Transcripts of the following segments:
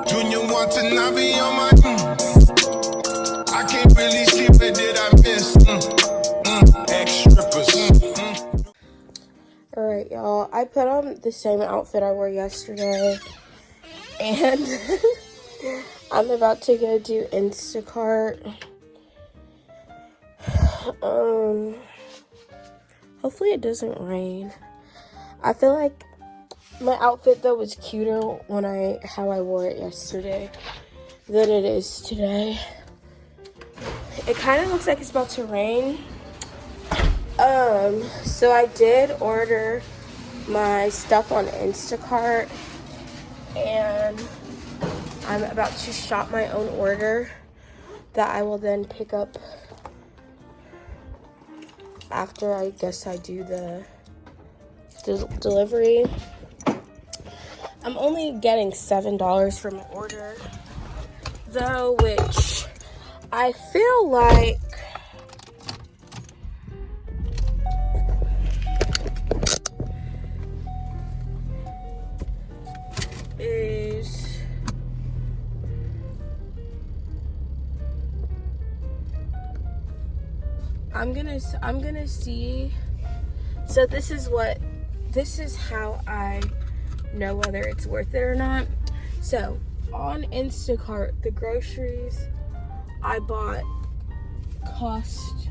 Junior want to not be on my I can't really see what did I miss. Ex-strippers. Alright, y'all. I put on the same outfit I wore yesterday. And I'm about to go do Instacart. Hopefully it doesn't rain. I feel like my outfit though was cuter when how I wore it yesterday than it is today. It kind of looks like it's about to rain. So I did order my stuff on Instacart, and I'm about to shop my own order that I will then pick up after I guess I do the delivery. I'm only getting $7 for my order though, which I feel like is I'm gonna see. So this is how I know whether it's worth it or not. So on Instacart, the groceries I bought cost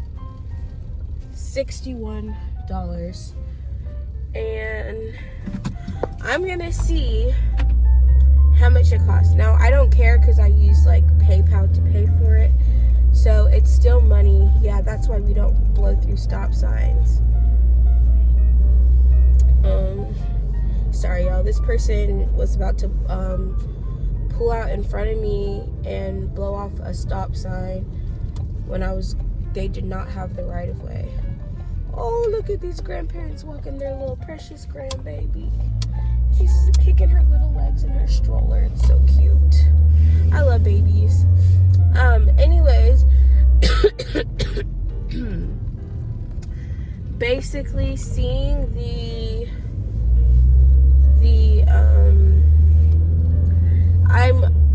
$61, and I'm gonna see how much it costs. Now I don't care because I use like PayPal to pay for it, so it's still money. Yeah, that's why we don't blow through stop signs. Sorry y'all, this person was about to pull out in front of me and blow off a stop sign when they did not have the right of way. Oh, look at these grandparents walking their little precious grandbaby. She's kicking her little legs in her stroller. It's so cute. I love babies. Anyways, basically seeing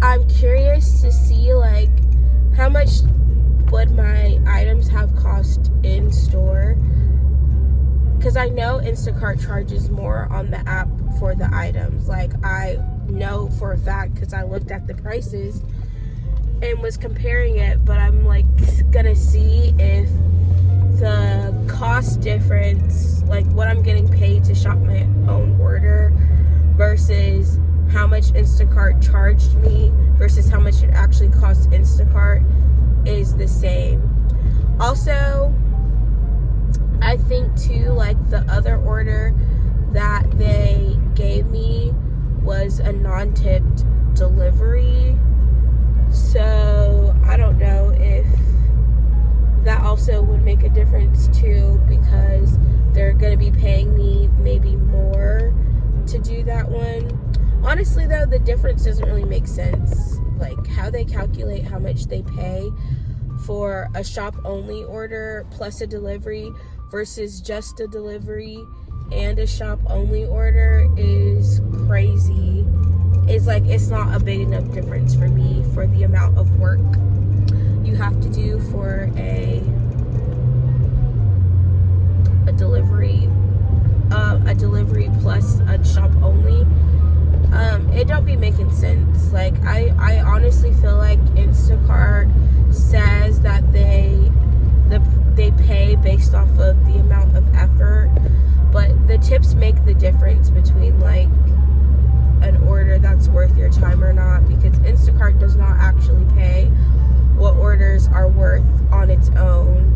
I'm curious to see like how much would my items have cost in store, because I know Instacart charges more on the app for the items. Like I know for a fact because I looked at the prices and was comparing it, but I'm like gonna see if the cost difference, like what I'm getting paid to shop my own order versus how much Instacart charged me versus how much it actually costs Instacart, is the same. Also, I think too, like the other order that they gave me was a non-tipped delivery, so I don't know if that also would make a difference too, because they're gonna be paying me maybe more to do that one. Honestly though, the difference doesn't really make sense, like how they calculate how much they pay for a shop only order plus a delivery versus just a delivery and a shop only order is crazy. It's like it's not a big enough difference for me for the amount of work you have to do for a delivery plus a shop only. It don't be making sense. Like I honestly feel like Instacart says that they pay based off of the amount of effort, but the tips make the difference between like an order that's worth your time or not, because Instacart does not actually pay what orders are worth on its own.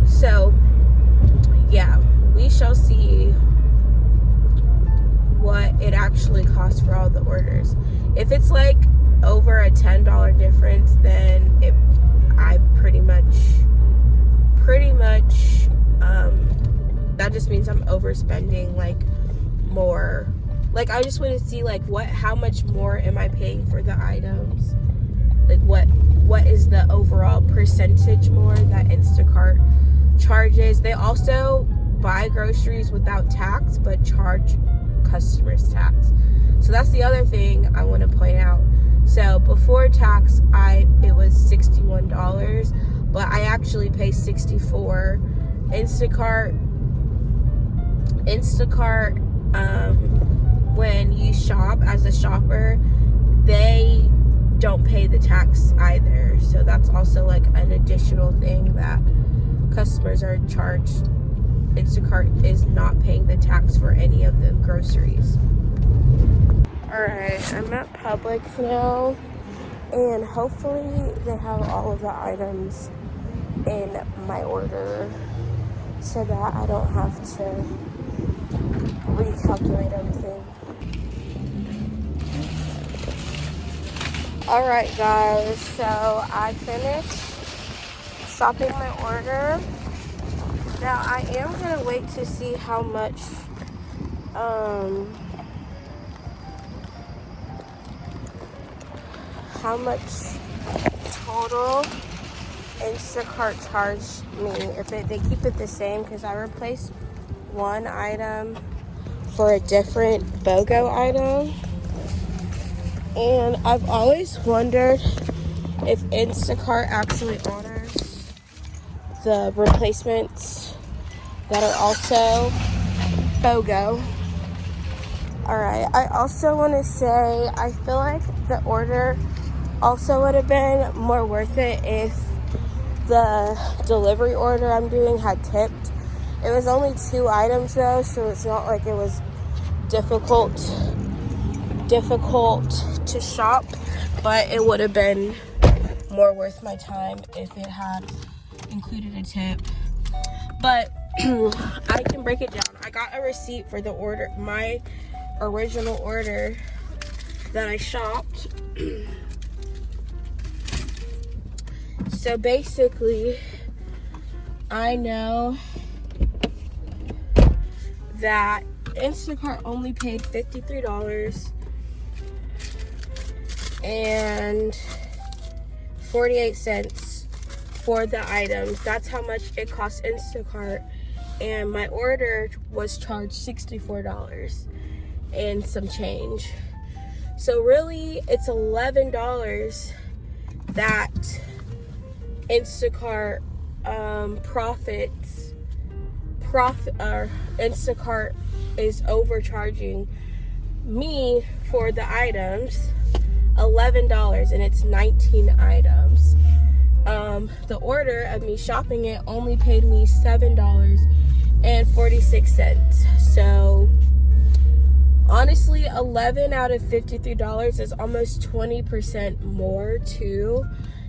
So yeah, we shall see what it actually costs for all the orders. If it's like over a $10 difference, then I pretty much that just means I'm overspending like more. Like I just want to see like how much more am I paying for the items? Like what is the overall percentage more that Instacart charges? They also buy groceries without tax but charge customers tax. So that's the other thing I want to point out. before tax, it was $61, but I actually pay $64. Instacart, when you shop as a shopper, they don't pay the tax either. So that's also like an additional thing that customers are charged. Instacart is not paying the tax for any of the groceries. Alright, I'm at Publix now, and hopefully they have all of the items in my order so that I don't have to recalculate everything. Alright guys, so I finished shopping my order. Now I am gonna wait to see how much total Instacart charged me. If they keep it the same, because I replaced one item for a different BOGO item. And I've always wondered if Instacart actually honors the replacements that are also BOGO. Alright, I also want to say I feel like the order also would have been more worth it if the delivery order I'm doing had tipped. It was only 2 items though, so it's not like it was difficult to shop, but it would have been more worth my time if it had included a tip. But I can break it down. I got a receipt for the order, my original order that I shopped. So basically, I know that Instacart only paid $53 and 48 cents for the items. That's how much it cost Instacart, and my order was charged $64 and some change. So really it's $11 that Instacart Instacart is overcharging me for the items. $11, and it's 19 items. The order of me shopping it only paid me $7.46. So honestly, 11 out of $53 is almost 20% more too.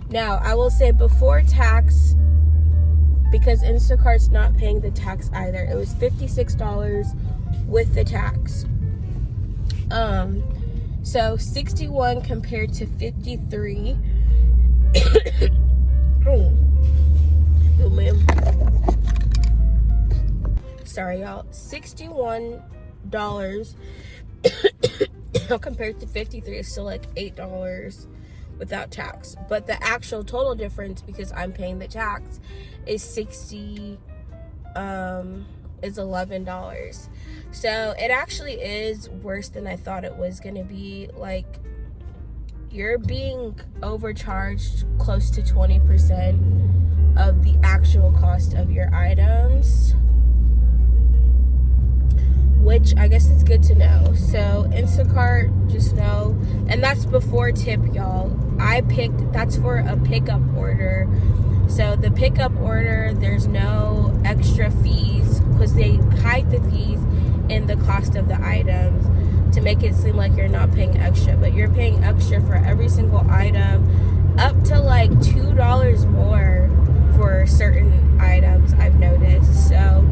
Now, I will say before tax, because Instacart's not paying the tax either, it was $56 with the tax. So 61 compared to 53. Oh man. Sorry y'all. $61 compared to 53 is still like $8 without tax. But the actual total difference, because I'm paying the tax, is $11. So it actually is worse than I thought it was gonna be. Like, you're being overcharged close to 20% of the actual cost of your items, which I guess is good to know. So Instacart, just know, and that's before tip, y'all. That's for a pickup order. So the pickup order, there's no extra fees, because they hide the fees in the cost of the items to make it seem like you're not paying extra, but you're paying extra for every single item, up to like $2 more for certain items, I've noticed. So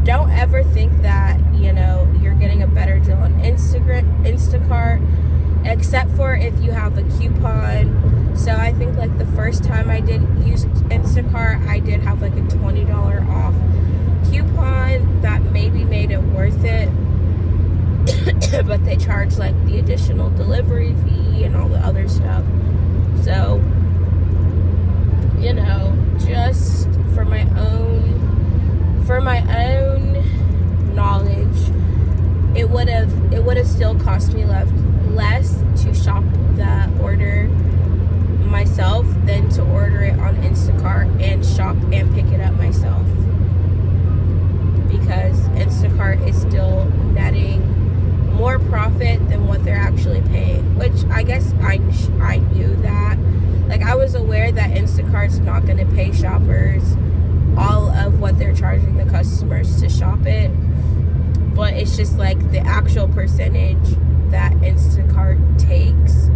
don't ever think that, you know, you're getting a better deal on Instacart, except for if you have a coupon. So I think like the first time I did use Instacart, I did have like a $20 off coupon that maybe made it worth it. But they charge like the additional delivery fee and all the other stuff. So, you know, just for my own knowledge, it would have still cost me less to shop the order shop and pick it up myself, because Instacart is still netting more profit than what they're actually paying, which I guess I knew that. Like, I was aware that Instacart's not going to pay shoppers all of what they're charging the customers to shop it, but it's just like the actual percentage that Instacart takes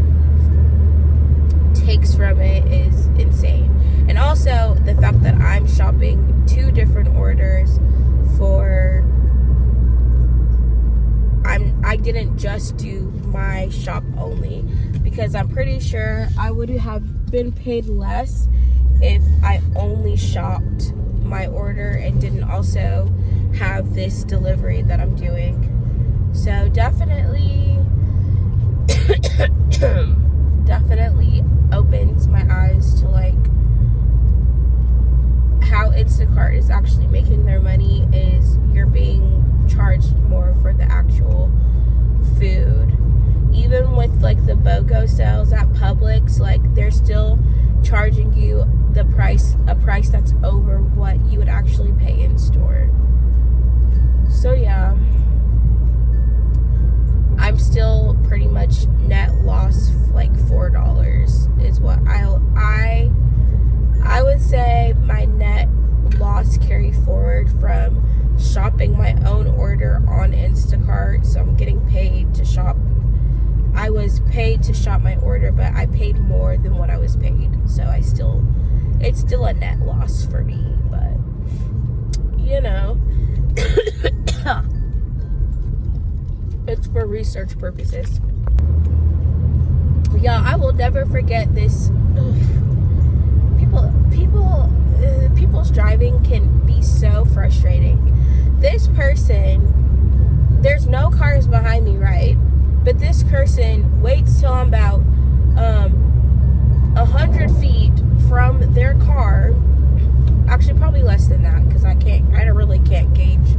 from it is insane. And also the fact that I'm shopping 2 different orders for, I didn't just do my shop only, because I'm pretty sure I would have been paid less if I only shopped my order and didn't also have this delivery that I'm doing. So definitely opens my eyes to like how Instacart is actually making their money, is you're being charged more for the actual food. Even with like the BOGO sales at Publix, like they're still charging you a price that's over what you would actually pay in store. So yeah, I'm still pretty much net loss like $4 is what I would say my net loss carry forward from shopping my own order on Instacart. So I'm getting paid to shop. I was paid to shop my order, but I paid more than what I was paid. So it's still a net loss for me, but you know, it's for research purposes. Yeah, I will never forget this. People's driving can be so frustrating. This person, there's no cars behind me, right? But this person waits till I'm about 100 feet from their car. Actually, probably less than that, because I really can't gauge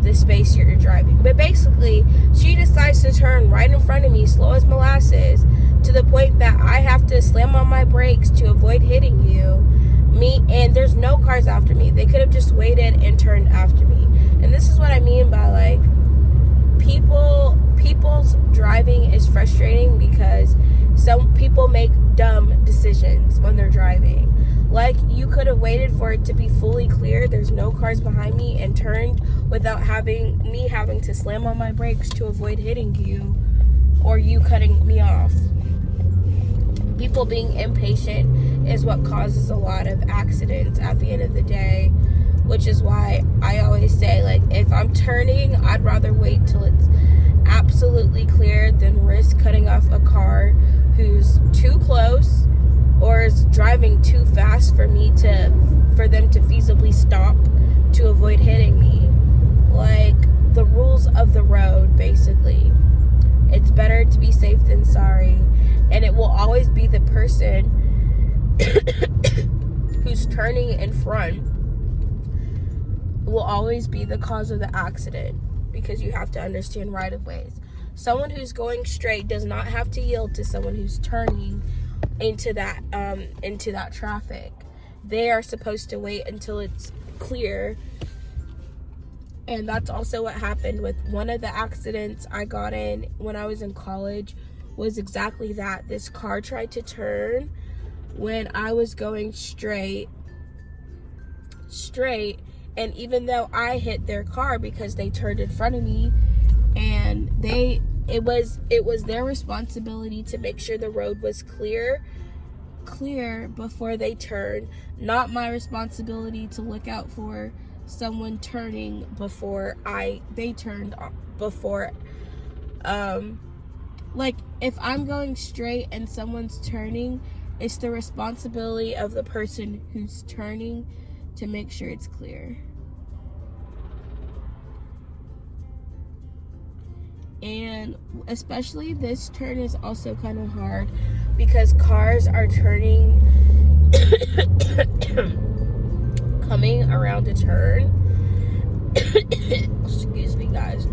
the space you're driving. But basically, she decides to turn right in front of me, slow as molasses, to the point that I have to slam on my brakes to avoid hitting me, and there's no cars after me. They could have just waited and turned after me. And this is what I mean by like people's driving is frustrating, because some people make dumb decisions when they're driving. Like, you could have waited for it to be fully clear, there's no cars behind me, and turned without having to slam on my brakes to avoid hitting you or you cutting me off. People being impatient is what causes a lot of accidents at the end of the day, which is why I always say, like, if I'm turning, I'd rather wait till it's absolutely clear than risk cutting off a car who's too close or is driving too fast for them to feasibly stop to avoid hitting me. Like, the rules of the road, basically. It's better to be safe than sorry. And it will always be the person who's turning in front will always be the cause of the accident, because you have to understand right-of-ways. Someone who's going straight does not have to yield to someone who's turning into that traffic. They are supposed to wait until it's clear. And that's also what happened with one of the accidents I got in when I was in college, was exactly that. This car tried to turn when I was going straight, and even though I hit their car because they turned in front of me, and it was their responsibility to make sure the road was clear before they turned, not my responsibility to look out for someone turning before they turned before. Like, if I'm going straight and someone's turning, it's the responsibility of the person who's turning to make sure it's clear. And especially this turn is also kind of hard, because cars are turning coming around a turn. Excuse me, guys.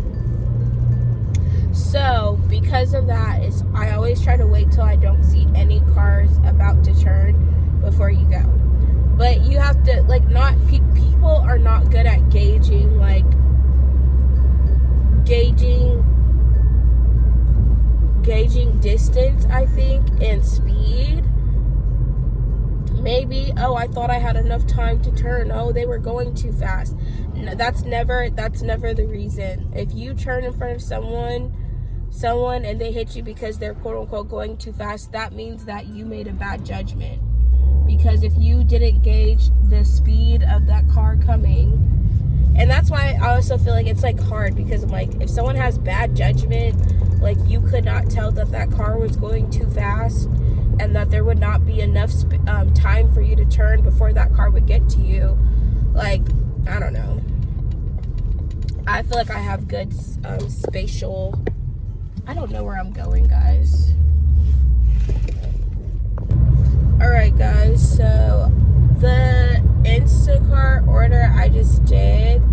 So because of that, I always try to wait till I don't see any cars about to turn before you go. But you have to, like, not, people are not good at gauging, like, gauging distance, I think, and speed. Maybe, oh, I thought I had enough time to turn. Oh, they were going too fast. No, that's never the reason. If you turn in front of someone and they hit you because they're quote unquote going too fast, that means that you made a bad judgment. Because if you didn't gauge the speed of that car coming, and that's why I also feel like it's like hard, because I'm like, if someone has bad judgment, like you could not tell that that car was going too fast and that there would not be enough time for you to turn before that car would get to you. Like, I don't know. I feel like I have good spatial. I don't know where I'm going, guys. Alright, guys, so the Instacart order I just did,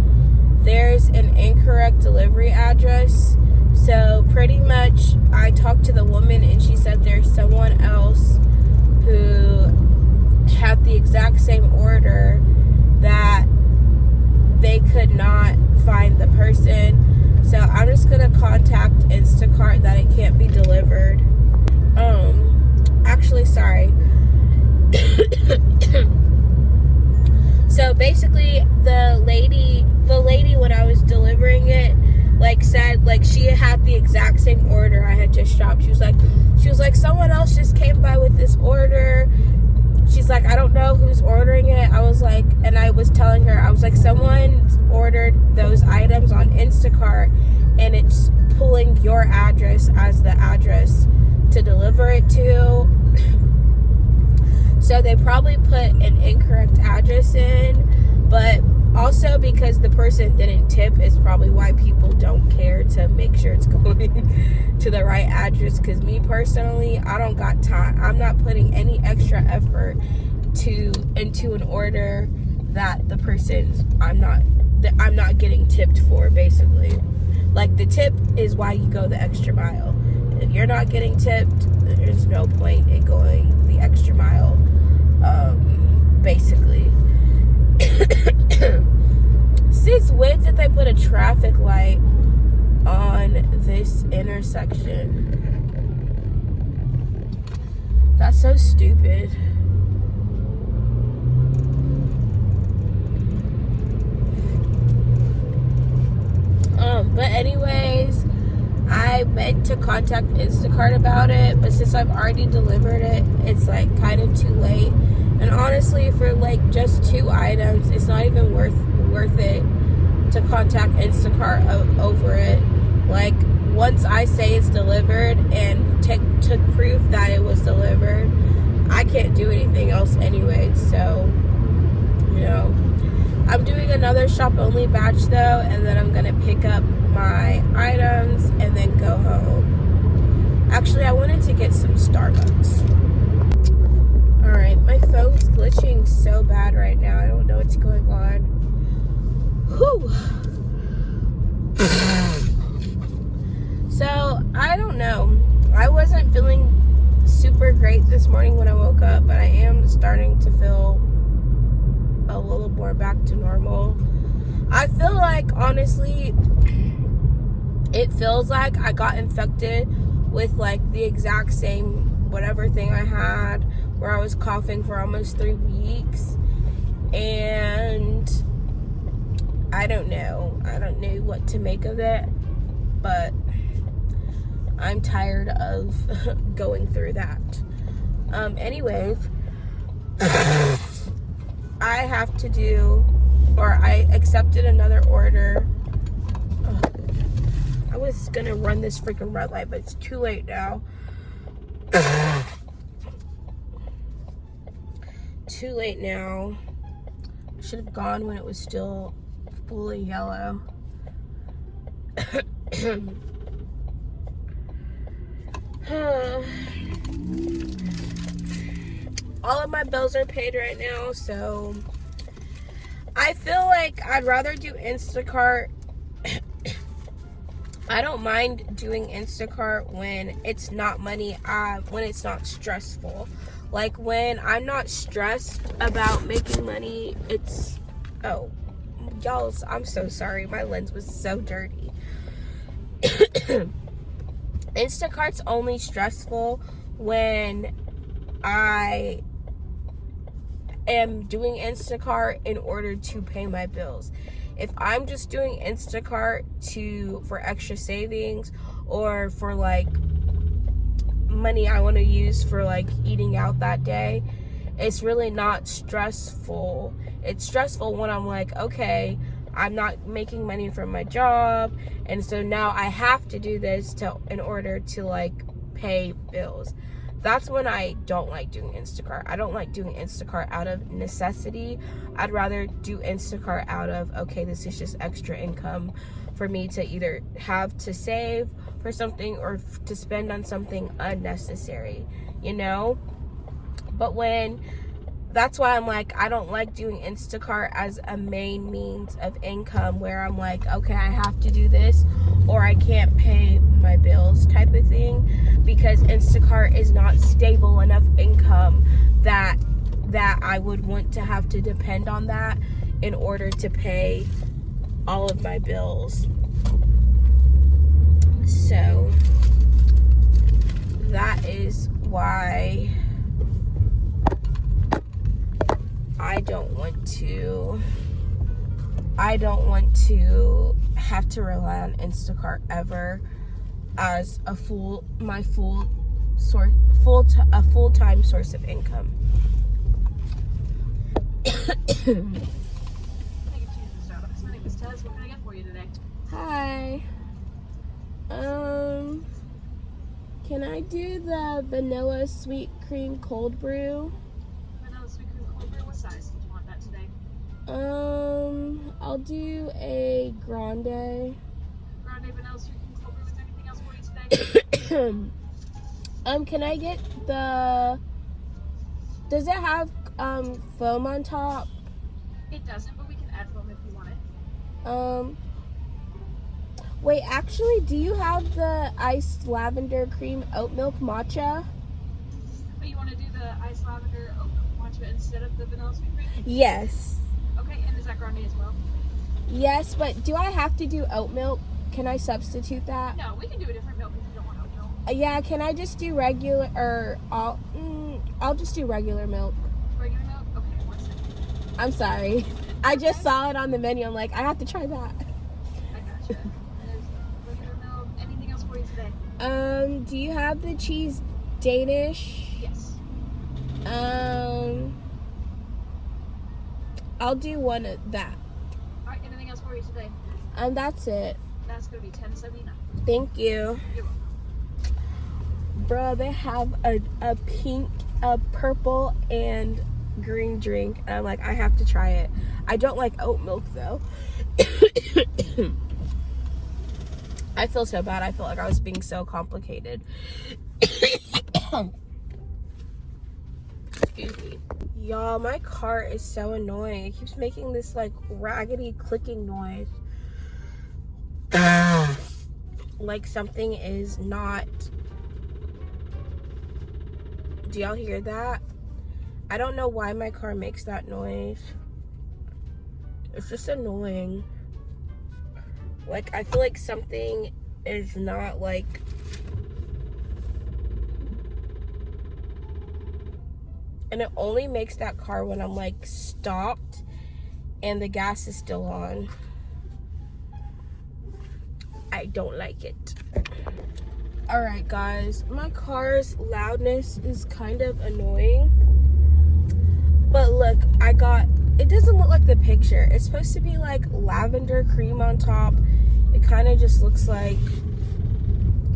there's an incorrect delivery address. So pretty much I talked to the woman and she said there's someone else who had the exact same order that they could not find the person. So I'm just gonna contact Instacart that it can't be delivered. Actually, sorry. So basically the lady when I was delivering it, like, said, like, she had the exact same order I had just shopped. She was like, someone else just came by with this order. She's like, I don't know who's ordering it. I was like, and I was telling her, I was like, someone ordered those items on Instacart and it's pulling your address as the address to deliver it to. So they probably put an incorrect address in, but also because the person didn't tip is probably why people don't care to make sure it's going to the right address. Because me personally, I don't got time. I'm not putting any extra effort into an order that the person I'm not getting tipped for, basically. Like, the tip is why you go the extra mile. If you're not getting tipped, there's no point in going the extra mile. Basically. Since when did they put a traffic light on this intersection? That's so stupid. But anyways, I meant to contact Instacart about it, but since I've already delivered it, it's like kind of too late. And honestly, for like just 2 items, it's not even worth it to contact Instacart over it. Like, once I say it's delivered and took proof that it was delivered, I can't do anything else anyway. So, you know, I'm doing another shop only batch though, and then I'm gonna pick up my items and then go home. Actually, I wanted to get some Starbucks. Alright, my phone's glitching so bad right now. I don't know what's going on. Whew. So, I don't know. I wasn't feeling super great this morning when I woke up, but I am starting to feel a little more back to normal. I feel like, honestly, it feels like I got infected with like the exact same whatever thing I had, where I was coughing for almost 3 weeks. And I don't know what to make of it, but I'm tired of going through that. Anyways, I have to do, or I accepted another order. I was gonna run this freaking red light, but it's too late now. Too late now. I should have gone when it was still fully yellow. All of my bills are paid right now, so I feel like I'd rather do Instacart. I don't mind doing Instacart when it's not money, when it's not stressful. Like when I'm not stressed about making money, it's, oh, y'all, I'm so sorry. My lens was so dirty. Instacart's only stressful when I am doing Instacart in order to pay my bills. If I'm just doing Instacart for extra savings or for like money I want to use for like eating out that day, it's really not stressful. It's stressful when I'm like, okay, I'm not making money from my job, and so now I have to do this in order to like pay bills. That's when I don't like doing Instacart. I don't like doing Instacart out of necessity. I'd rather do Instacart out of, okay, this is just extra income for me to either have to save for something or to spend on something unnecessary, you know? But that's why I'm like, I don't like doing Instacart as a main means of income where I'm like, okay, I have to do this or I can't pay my bills type of thing, because Instacart is not stable enough income that I would want to have to depend on that in order to pay all of my bills. So that is why I don't want to have to rely on Instacart ever as a full-time source of income. Hi. Can I do the vanilla sweet cream cold brew? Vanilla sweet cream cold brew. What size did you want that today? I'll do a grande. Grande vanilla sweet cream cold brew. Is there anything else for you today? Can I get does it have foam on top? It doesn't, but we can add foam if you want it. Wait, actually, do you have the iced lavender cream oat milk matcha? But you want to do the iced lavender oat milk matcha instead of the vanilla sweet cream? Yes. Okay, and is that grande as well? Yes, but do I have to do oat milk? Can I substitute that? No, we can do a different milk if you don't want oat milk. Yeah, can I just do regular, or I'll just do regular milk. Regular milk? Okay, 1 second. I'm sorry. I just saw it on the menu. I'm like, I have to try that. I gotcha. And there's regular milk. Anything else for you today? Do you have the cheese Danish? Yes. I'll do one of that. Alright, anything else for you today? That's it. That's going to be $10.79. Thank you. You're welcome. Bruh, they have a pink, a purple, and green drink. And I'm like, I have to try it. I don't like oat milk, though. I feel so bad. I felt like I was being so complicated. Excuse me. Y'all, my car is so annoying. It keeps making this, like, raggedy clicking noise. Like something is not... Do y'all hear that? I don't know why my car makes that noise. It's just annoying. Like, I feel like something is not, like... And it only makes that car when I'm, like, stopped and the gas is still on. I don't like it. Alright, guys. My car's loudness is kind of annoying. But look, it doesn't look like the picture. It's supposed to be, like, lavender cream on top. It kind of just looks like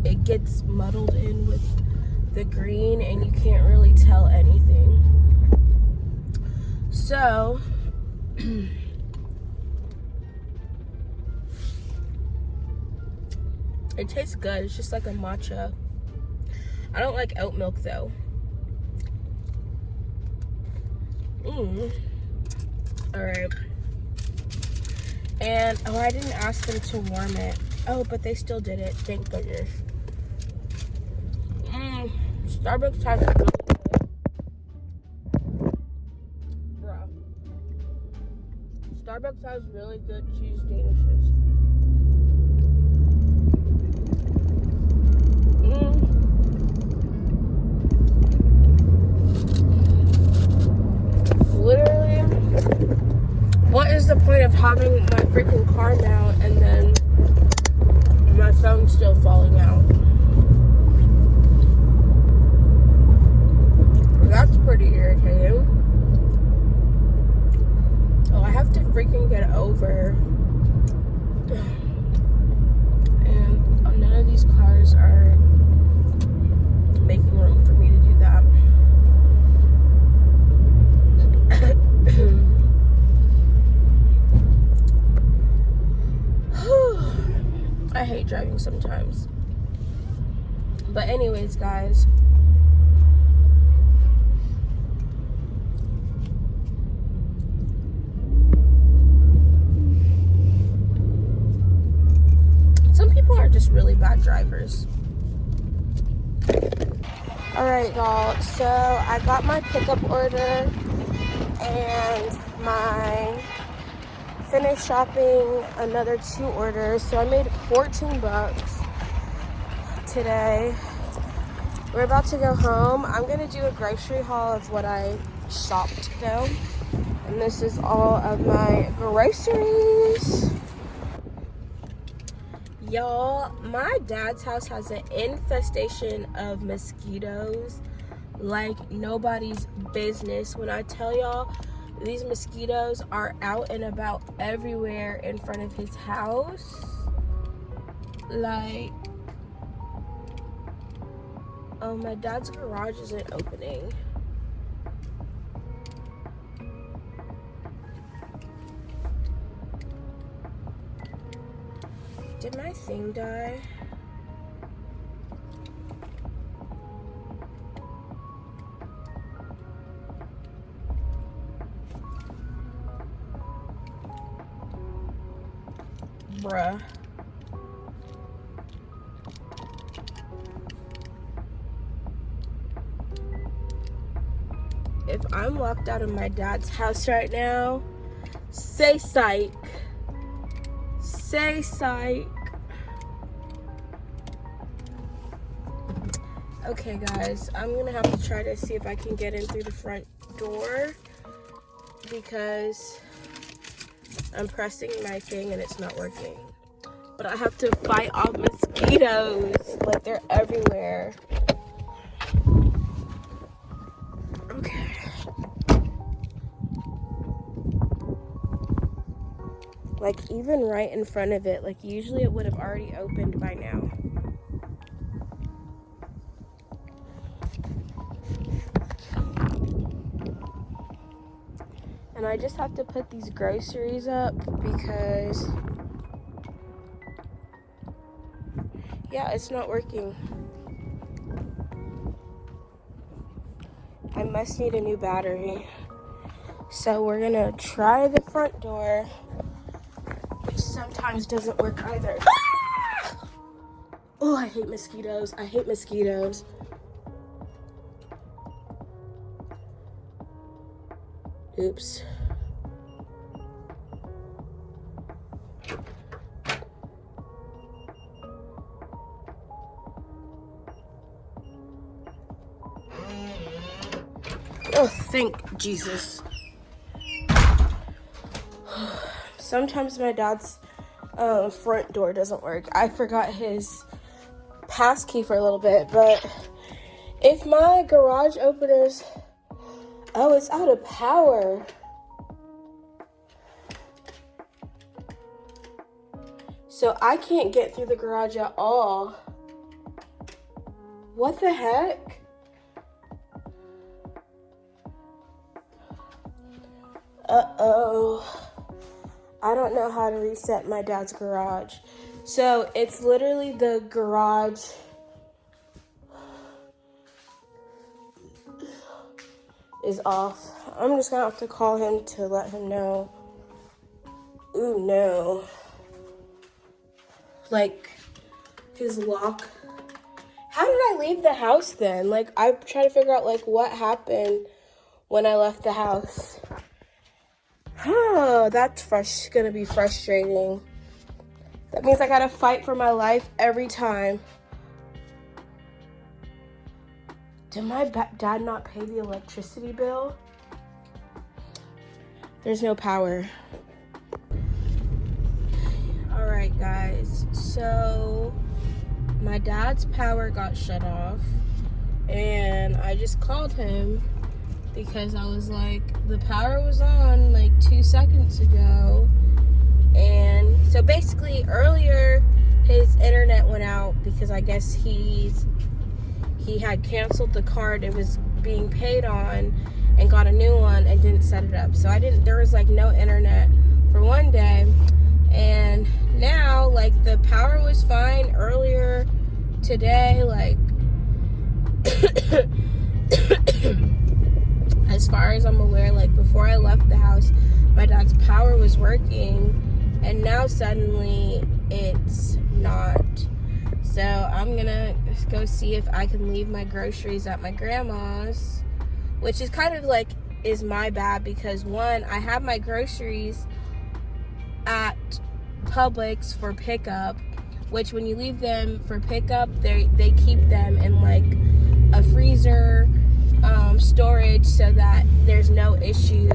it gets muddled in with the green and you can't really tell anything. So, it tastes good. It's just like a matcha. I don't like oat milk though. Alright. And, oh, I didn't ask them to warm it. Oh, but they still did it. Thank goodness. Starbucks has really good Starbucks has really good cheese danishes. Literally, what is the point of having my freaking car now and then my phone's still falling out? That's pretty irritating. Oh, I have to freaking get over. And none of these cars are making room for me to do that. I hate driving sometimes. But anyways, guys. Some people are just really bad drivers. Alright, y'all. So I got my pickup order and my finished shopping another 2 orders. So I made $14 today. We're about to go home. I'm gonna do a grocery haul of what I shopped though. And this is all of my groceries. Y'all, my dad's house has an infestation of mosquitoes like nobody's business. When I tell y'all, these mosquitoes are out and about everywhere in front of his house. Like, oh, my dad's garage isn't opening. Did my thing die? Bruh. If I'm locked out of my dad's house right now, say psych. Say psych. Okay, guys, I'm gonna have to try to see if I can get in through the front door because I'm pressing my thing and it's not working. But I have to fight off mosquitoes. Like, they're everywhere. Okay. Like, even right in front of it. Like, usually it would have already opened by now. And I just have to put these groceries up because, yeah, it's not working. I must need a new battery. So we're gonna try the front door, which sometimes doesn't work either. Ah! Oh, I hate mosquitoes. I hate mosquitoes. Oops. Oh, thank Jesus. Sometimes my dad's front door doesn't work. I forgot his pass key for a little bit, but if my garage openers... Oh, it's out of power. So I can't get through the garage at all. What the heck? Uh-oh. I don't know how to reset my dad's garage. So it's literally the garage is off. I'm just gonna have to call him to let him know. Ooh, no. Like, his lock. How did I leave the house then? Like, I try to figure out, like, what happened when I left the house. Oh, that's gonna be frustrating. That means I gotta fight for my life every time. Did my dad not pay the electricity bill? There's no power. Alright guys, so my dad's power got shut off and I just called him because I was like, the power was on like 2 seconds ago. And so basically earlier his internet went out because I guess he had canceled the card it was being paid on and got a new one and didn't set it up. So there was like no internet for one day. And now like the power was fine earlier today, like as far as I'm aware, like before I left the house, my dad's power was working, and now suddenly it's not. So I'm gonna go see if I can leave my groceries at my grandma's, which is kind of like is my bad because one, I have my groceries at Publix for pickup, which when you leave them for pickup, they keep them in like a freezer storage so that there's no issue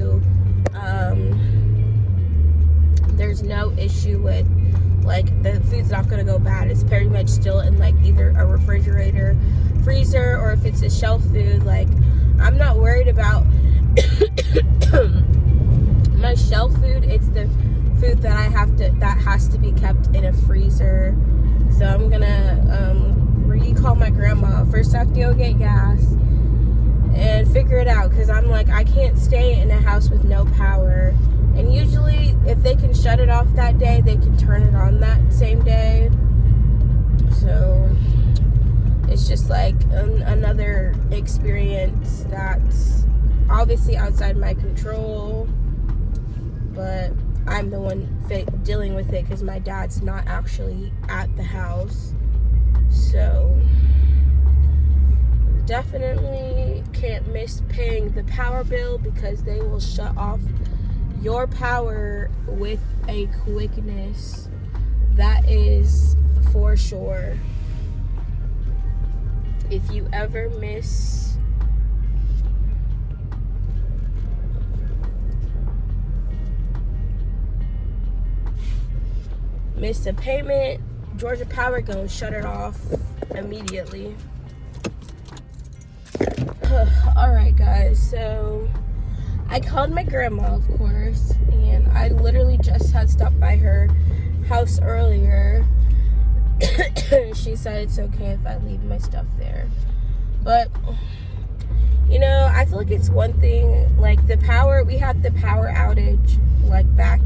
with like the food's not gonna go bad. It's pretty much still in like either a refrigerator, freezer, or if it's a shelf food, like I'm not worried about my shelf food. It's the food that that has to be kept in a freezer. So I'm gonna recall my grandma. First I have to go get gas and figure it out, because I'm like, I can't stay in a house with no power. And usually if they can shut it off that day, they can turn it on that same day. So it's just like another experience that's obviously outside my control, but I'm the one dealing with it because my dad's not actually at the house. So definitely can't miss paying the power bill because they will shut off your power with a quickness. That is for sure. If you ever miss a payment, Georgia Power gonna shut it off immediately. Alright guys, so I called my grandma, of course, and I literally just had stopped by her house earlier. She said it's okay if I leave my stuff there. But, you know, I feel like it's one thing, like the power, we had the power outage, like back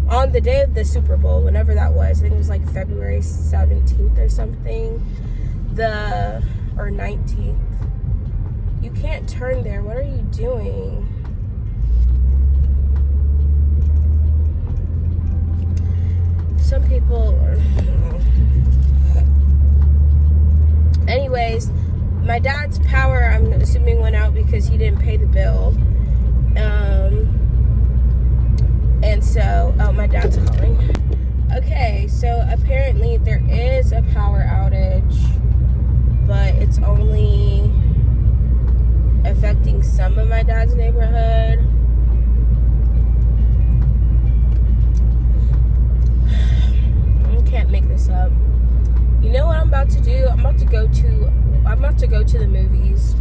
on the day of the Super Bowl, whenever that was. I think it was like February 17th or something, or 19th. You can't turn there. What are you doing? Some people are... Anyways, my dad's power, I'm assuming, went out because he didn't pay the bill. And so, oh, my dad's calling. Okay, so apparently there is a power outage, but it's only affecting some of my dad's neighborhood. I can't make this up. You know what I'm about to do? I'm about to go to the movies.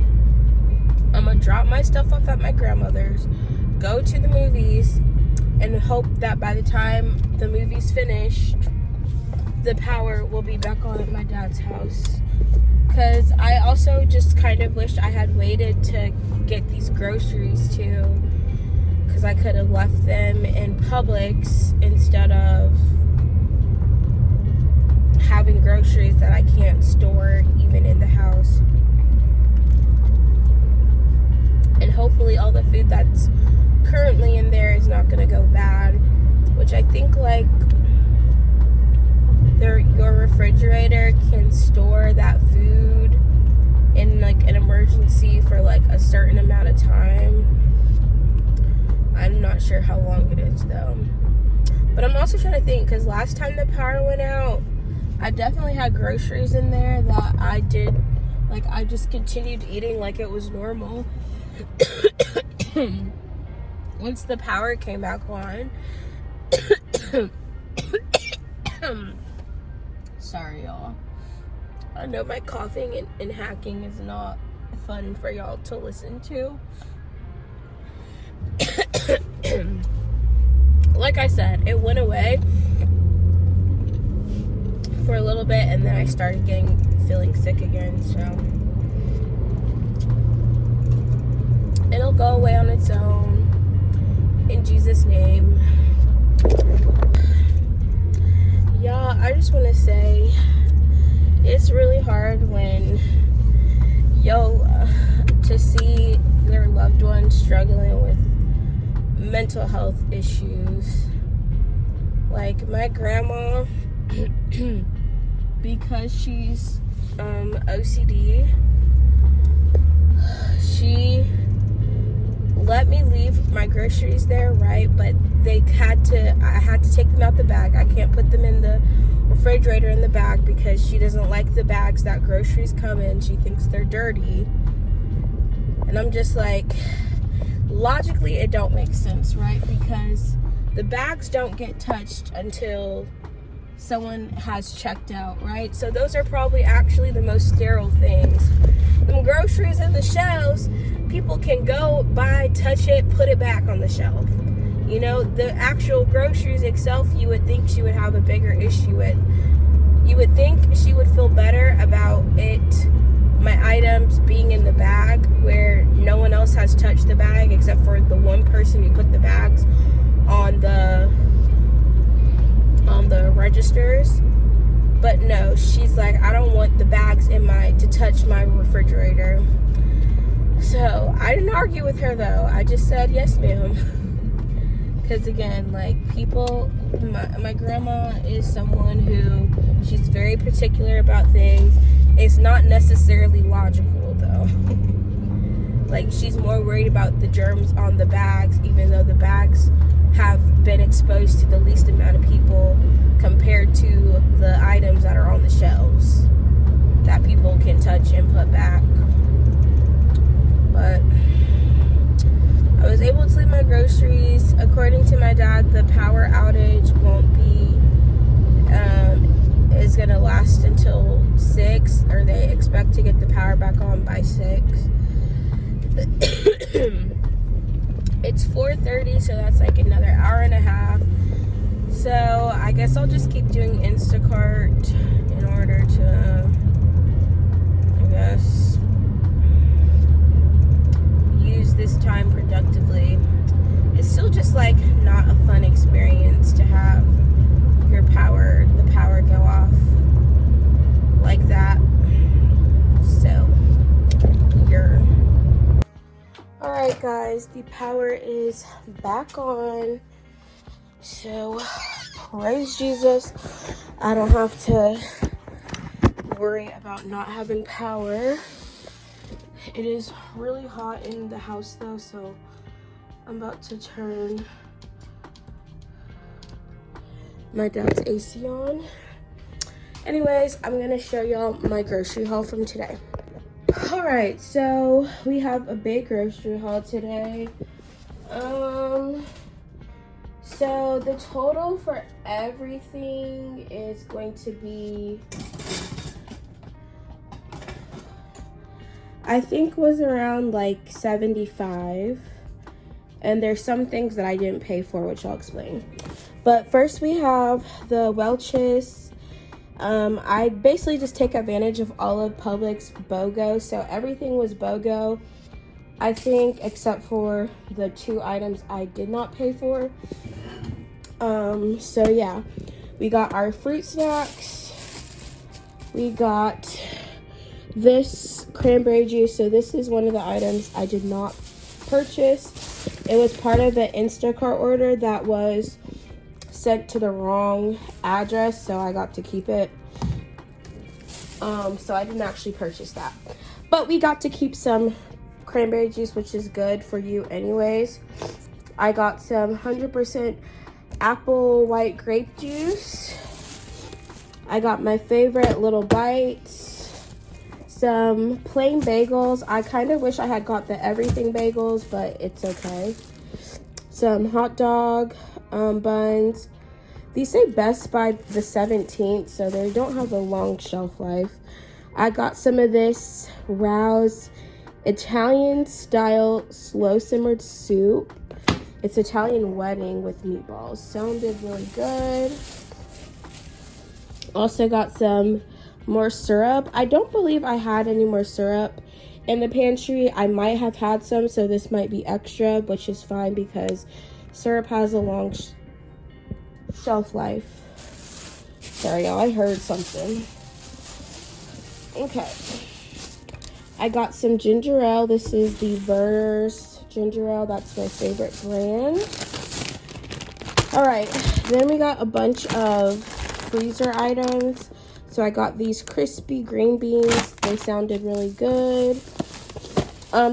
I'm gonna drop my stuff off at my grandmother's, go to the movies, and hope that by the time the movie's finished, the power will be back on at my dad's house. Because I also just kind of wish I had waited to get these groceries too, because I could have left them in Publix instead of having groceries that I can't store even in the house. And hopefully all the food that's currently in there is not going to go bad, which I think like your refrigerator can store that food in like an emergency for like a certain amount of time. I I'm not sure how long it is though. But I'm also trying to think, because last time the power went out, I definitely had groceries in there that I did, like, I just continued eating like it was normal. Once the power came back on, sorry y'all, I know my coughing and hacking is not fun for y'all to listen to. Like I said, it went away for a little bit, and then I started feeling sick again, so it'll go away on its own in Jesus' name. Y'all, I just want to say it's really hard when to see their loved ones struggling with mental health issues. Like my grandma, because she's OCD, she let me leave my groceries there, right? But I had to take them out the bag. I can't put them in the refrigerator in the bag because she doesn't like the bags that groceries come in. She thinks they're dirty. And I'm just like, logically it don't make sense, right? Because the bags don't get touched until someone has checked out, right? So those are probably actually the most sterile things. Them groceries in the shelves, people can go buy, touch it, put it back on the shelf. You know, the actual groceries itself, you would think she would have a bigger issue with. You would think she would feel better about my items being in the bag where no one else has touched the bag except for the one person who put the bags on the registers. But no, she's like, I don't want the bags to touch my refrigerator. So I didn't argue with her though. I just said, yes ma'am. Because again, like, my grandma is someone who, she's very particular about things. It's not necessarily logical though. Like, she's more worried about the germs on the bags, even though the bags have been exposed to the least amount of people compared to the items that are on the shelves that people can touch and put back. But I was able to leave my groceries. According to my dad, the power outage won't be, is going to last until 6, or they expect to get the power back on by 6. It's 4:30, so that's like another hour and a half. So I guess I'll just keep doing Instacart in order to, I guess, use this time productively. It's still just like not a fun experience to have the power go off like that. So you're alright guys, the power is back on. So praise Jesus, I don't have to worry about not having power. It is really hot in the house though, so I'm about to turn my dad's AC on. Anyways, I'm gonna show y'all my grocery haul from today. Alright, so we have a big grocery haul today. So the total for everything is going to be, I think, was around like $75. And there's some things that I didn't pay for, which I'll explain. But first we have the Welch's. I basically just take advantage of all of Publix BOGO. So everything was BOGO, I think, except for the 2 items I did not pay for. So yeah, we got our fruit snacks. We got this cranberry juice. So this is one of the items I did not purchase. It was part of the Instacart order that was sent to the wrong address, so I got to keep it. So I didn't actually purchase that, but we got to keep some cranberry juice, which is good for you anyways. I got some 100% apple white grape juice. I got my favorite little bites, some plain bagels. I kind of wish I had got the everything bagels, but it's okay. Some hot dog buns. These say best by the 17th, so they don't have a long shelf life. I got some of this Rouse Italian style slow simmered soup. It's Italian wedding with meatballs. Sounded really good. Also got some more syrup. I don't believe I had any more syrup in the pantry. I might have had some, so this might be extra, which is fine because syrup has a long shelf life. Sorry, y'all, I heard something. Okay. I got some ginger ale. This is the Verse ginger ale. That's my favorite brand. All right, then we got a bunch of freezer items. So I got these crispy green beans. They sounded really good.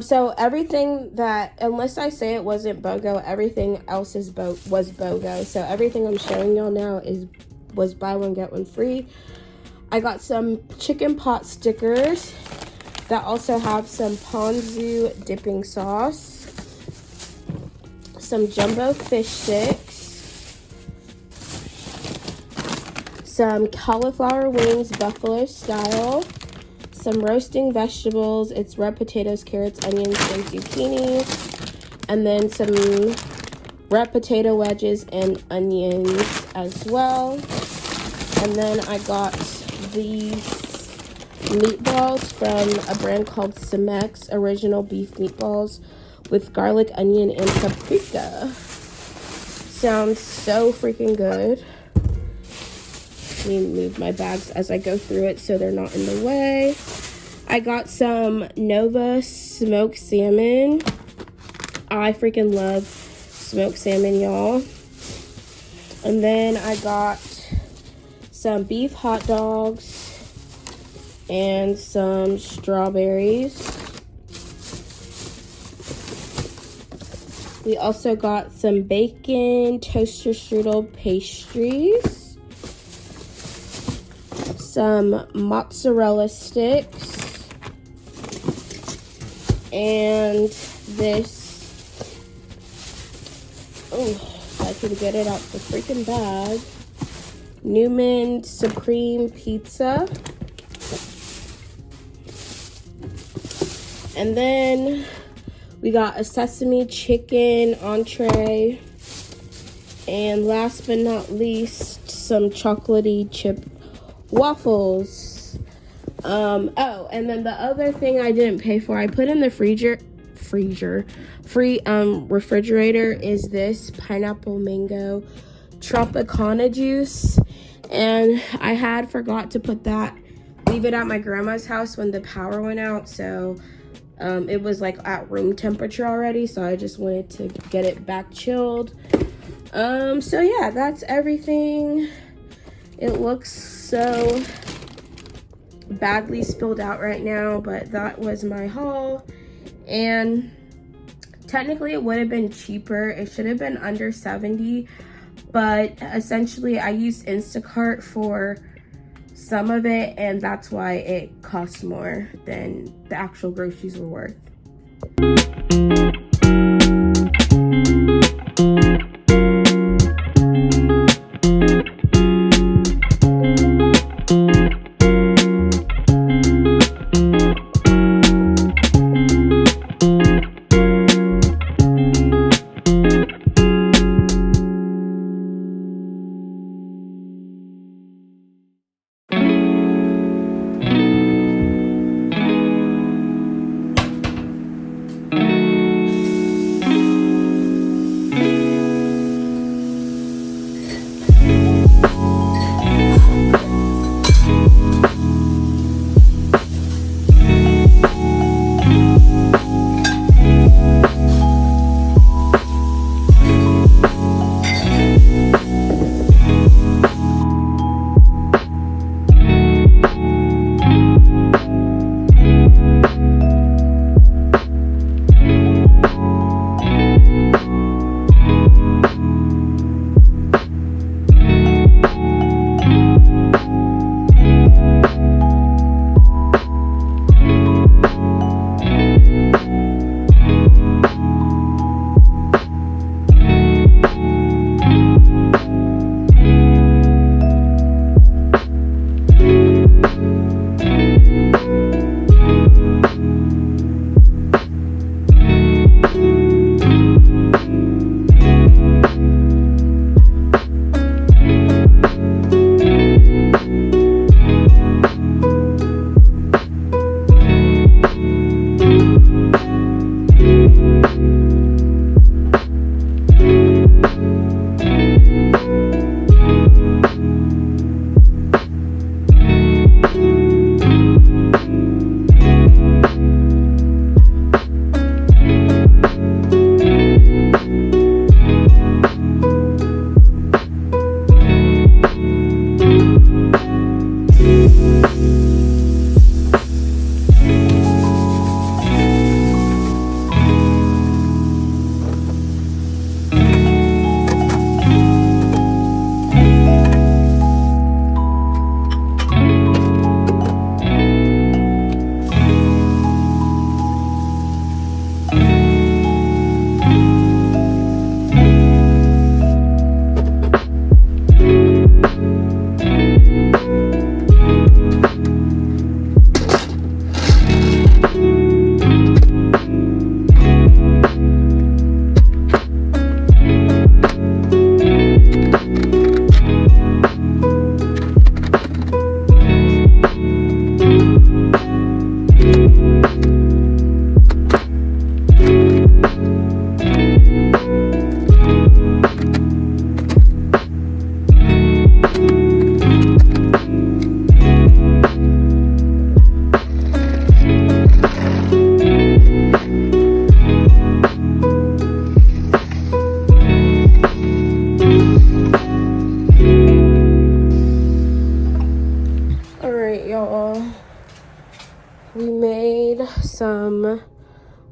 So everything that, unless I say it wasn't BOGO, everything else was BOGO. So everything I'm showing y'all now was buy one get one free. I got some chicken pot stickers that also have some ponzu dipping sauce, some jumbo fish sticks, some cauliflower wings buffalo style, some roasting vegetables. It's red potatoes, carrots, onions, and zucchini, and then some red potato wedges and onions as well. And then I got these meatballs from a brand called Cemex, original beef meatballs with garlic, onion, and paprika. Sounds so freaking good. Let me move my bags as I go through it so they're not in the way. I got some Nova smoked salmon. I freaking love smoked salmon, y'all. And then I got some beef hot dogs and some strawberries. We also got some bacon toaster strudel pastries, some mozzarella sticks, and this, oh, if I can get it out the freaking bag, Newman Supreme Pizza. And then we got a sesame chicken entree. And last but not least, some chocolatey chip waffles. Oh, and then the other thing I didn't pay for, I put in the refrigerator, is this pineapple mango Tropicana juice. And I had forgot to leave it at my grandma's house when the power went out, so it was like at room temperature already, so I just wanted to get it back chilled. So yeah, that's everything. It looks so badly spilled out right now, but that was my haul. And technically it would have been cheaper. It should have been under $70, but essentially I used Instacart for some of it, and that's why it costs more than the actual groceries were worth.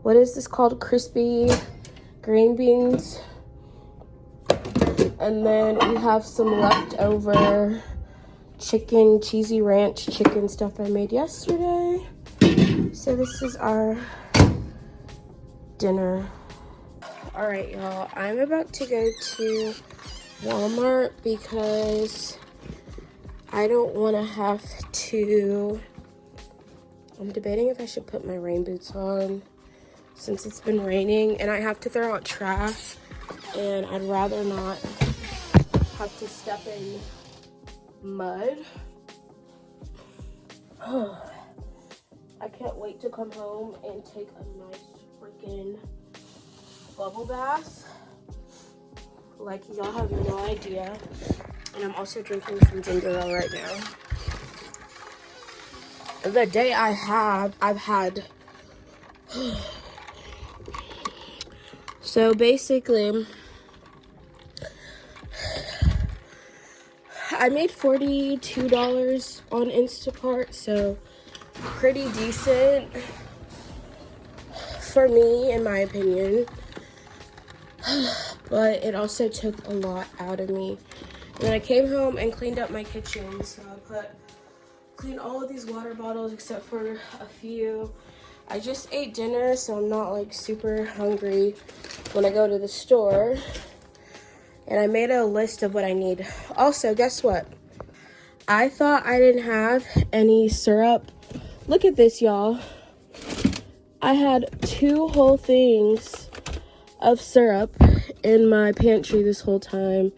what is this called? Crispy green beans. And then we have some leftover chicken, cheesy ranch chicken stuff I made yesterday. So this is our dinner. All right, y'all, I'm about to go to Walmart because I don't want to have to, I'm debating if I should put my rain boots on since it's been raining and I have to throw out trash, and I'd rather not have to step in mud. I can't wait to come home and take a nice freaking bubble bath. Like, y'all have no idea. And I'm also drinking some ginger ale right now. The day I've had. So basically, I made $42 on Instacart, so pretty decent for me, in my opinion. But it also took a lot out of me. And then I came home and cleaned up my kitchen. So I cleaned all of these water bottles except for a few. I just ate dinner, so I'm not like super hungry when I go to the store. And I made a list of what I need. Also, guess what? I thought I didn't have any syrup. Look at this, y'all. I had 2 whole things of syrup in my pantry this whole time.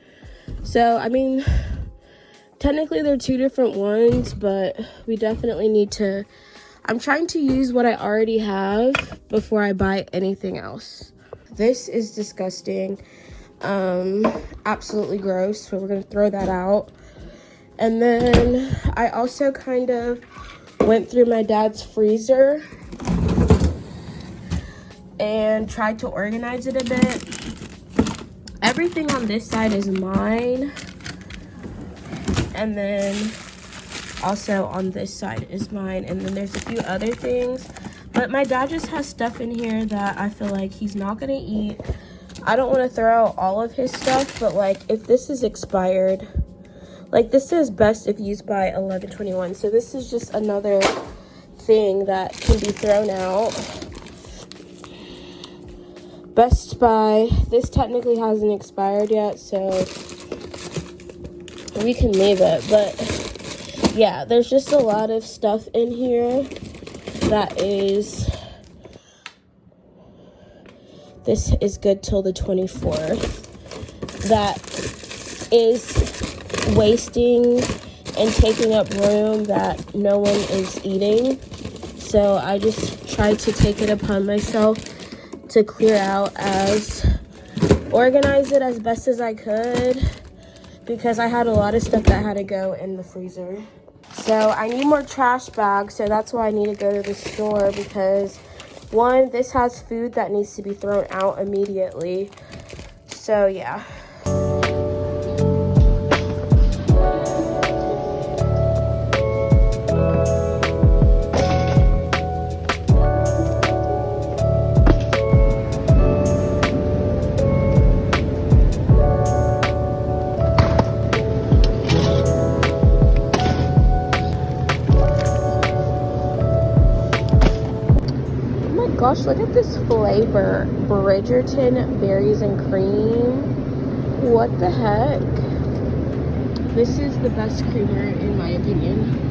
So, I mean, technically they're 2 different ones, but we definitely need to, I'm trying to use what I already have before I buy anything else. This is disgusting. Absolutely gross, so we're gonna throw that out. And then I also kind of went through my dad's freezer and tried to organize it a bit. Everything on this side is mine, and then also on this side is mine, and then there's a few other things, but my dad just has stuff in here that I feel like he's not gonna eat. I don't want to throw out all of his stuff, but like if this is expired, like this says best if used by 11/21, so this is just another thing that can be thrown out. Best by, this technically hasn't expired yet, so we can leave it. But yeah, there's just a lot of stuff in here that is, this is good till the 24th, that is wasting and taking up room that no one is eating. So I just tried to take it upon myself to clear out, organize it as best as I could, because I had a lot of stuff that had to go in the freezer. So I need more trash bags, so that's why I need to go to the store, because one, this has food that needs to be thrown out immediately. So yeah. Gosh, look at this flavor. Bridgerton berries and cream. What the heck? This is the best creamer in my opinion.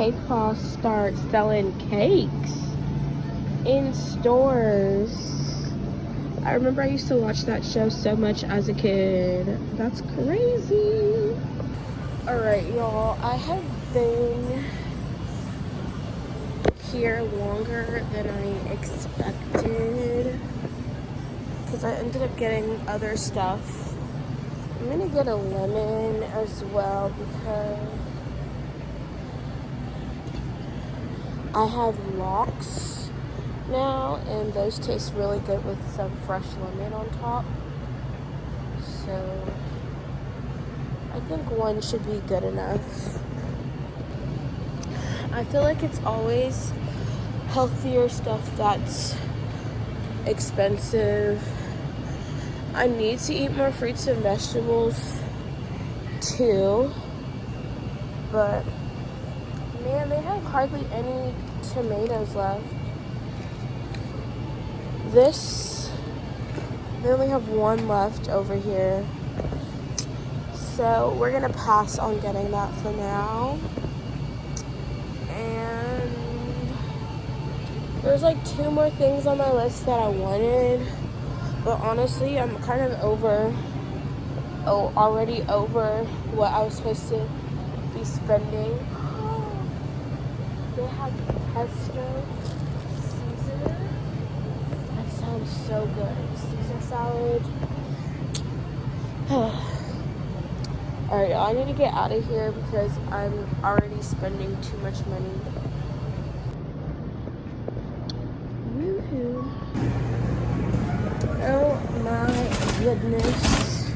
Cake Boss start selling cakes in stores. I remember I used to watch that show so much as a kid. That's crazy. Alright, y'all, I have been here longer than I expected because I ended up getting other stuff. I'm gonna get a lemon as well because I have lox now and those taste really good with some fresh lemon on top. So I think one should be good enough. I feel like it's always healthier stuff that's expensive. I need to eat more fruits and vegetables too, but man, they have hardly any tomatoes left. They only have one left over here, so we're gonna pass on getting that for now. And there's like 2 more things on my list that I wanted, but honestly, I'm kind of already over what I was supposed to be spending. They have pesto Caesar. That sounds so good. Caesar salad. Alright, I need to get out of here because I'm already spending too much money. Woohoo. Oh my goodness.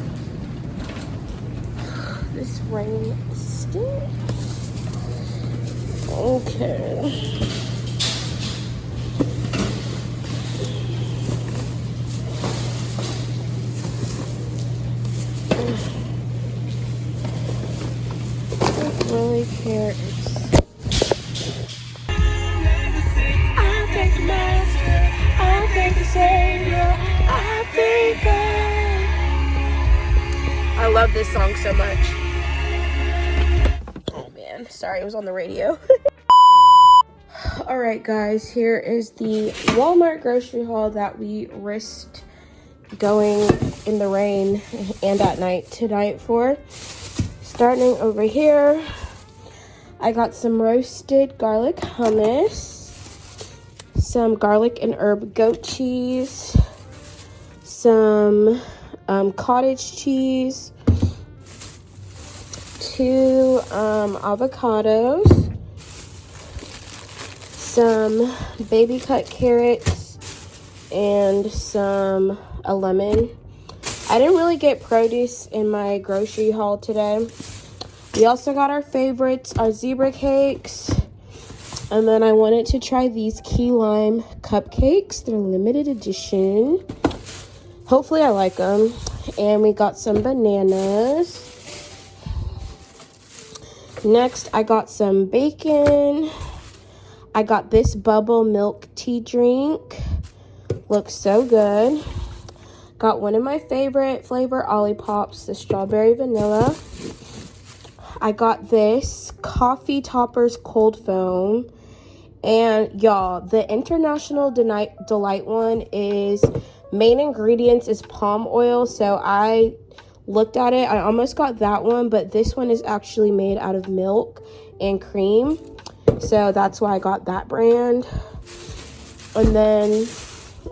This rain stinks. Okay. Really care. I thank the Master, I thank the Savior, I thank God. I love this song so much. Oh man, sorry, it was on the radio. Alright guys, here is the Walmart grocery haul that we risked going in the rain and at night tonight for. Starting over here, I got some roasted garlic hummus, some garlic and herb goat cheese, some cottage cheese, 2 avocados, some baby cut carrots, and a lemon. I didn't really get produce in my grocery haul today. We also got our favorites, our zebra cakes. And then I wanted to try these key lime cupcakes. They're limited edition. Hopefully I like them. And we got some bananas. Next, I got some bacon. I got this bubble milk tea drink. Looks so good. Got one of my favorite flavor Olippops, the strawberry vanilla. I got this coffee toppers cold foam. And y'all, the International Delight one is main ingredients is palm oil. So I looked at it. I almost got that one, but this one is actually made out of milk and cream. So that's why I got that brand. And then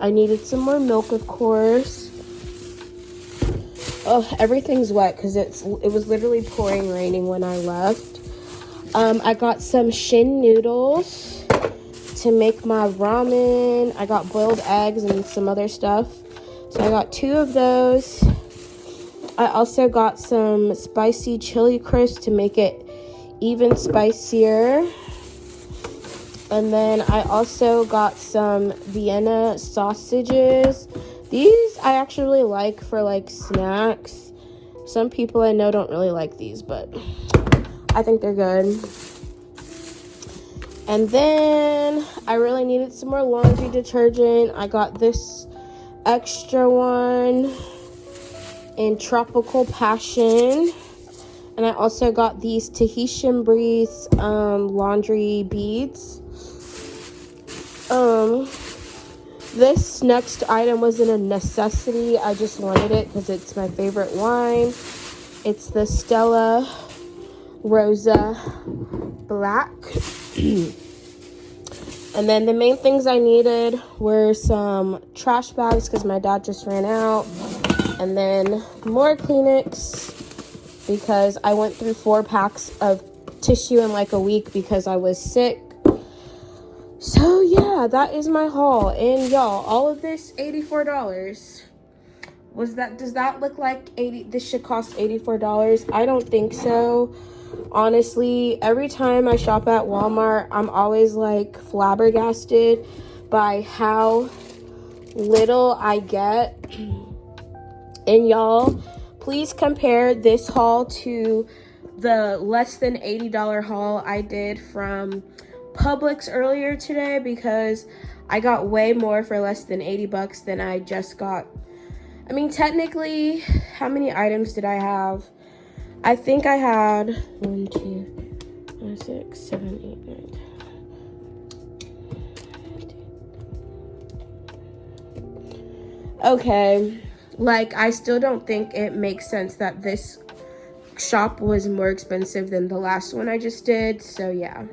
I needed some more milk, of course. Oh, everything's wet because it was literally pouring raining when I left. I got some shin noodles to make my ramen. I got boiled eggs and some other stuff. So I got 2 of those. I also got some spicy chili crisps to make it even spicier. And then I also got some Vienna sausages. These I actually really like for like snacks. Some people I know don't really like these, but I think they're good. And then I really needed some more laundry detergent. I got this extra one in Tropical Passion. And I also got these Tahitian Breeze laundry beads. This next item wasn't a necessity. I just wanted it because it's my favorite wine. It's the Stella Rosa Black. And then the main things I needed were some trash bags because my dad just ran out. And then more Kleenex because I went through 4 packs of tissue in like a week because I was sick. So yeah, that is my haul. And y'all, all of this $84. Does that look like this should cost $84? I don't think so. Honestly, every time I shop at Walmart, I'm always like flabbergasted by how little I get. And y'all, please compare this haul to the less than $80 haul I did from Publix earlier today, because I got way more for less than 80 bucks than I just got. I mean, technically, how many items did I have? I think I had 1, 2, 6, 7, 8, 9. Okay, like, I still don't think it makes sense that this shop was more expensive than the last one I just did, so yeah.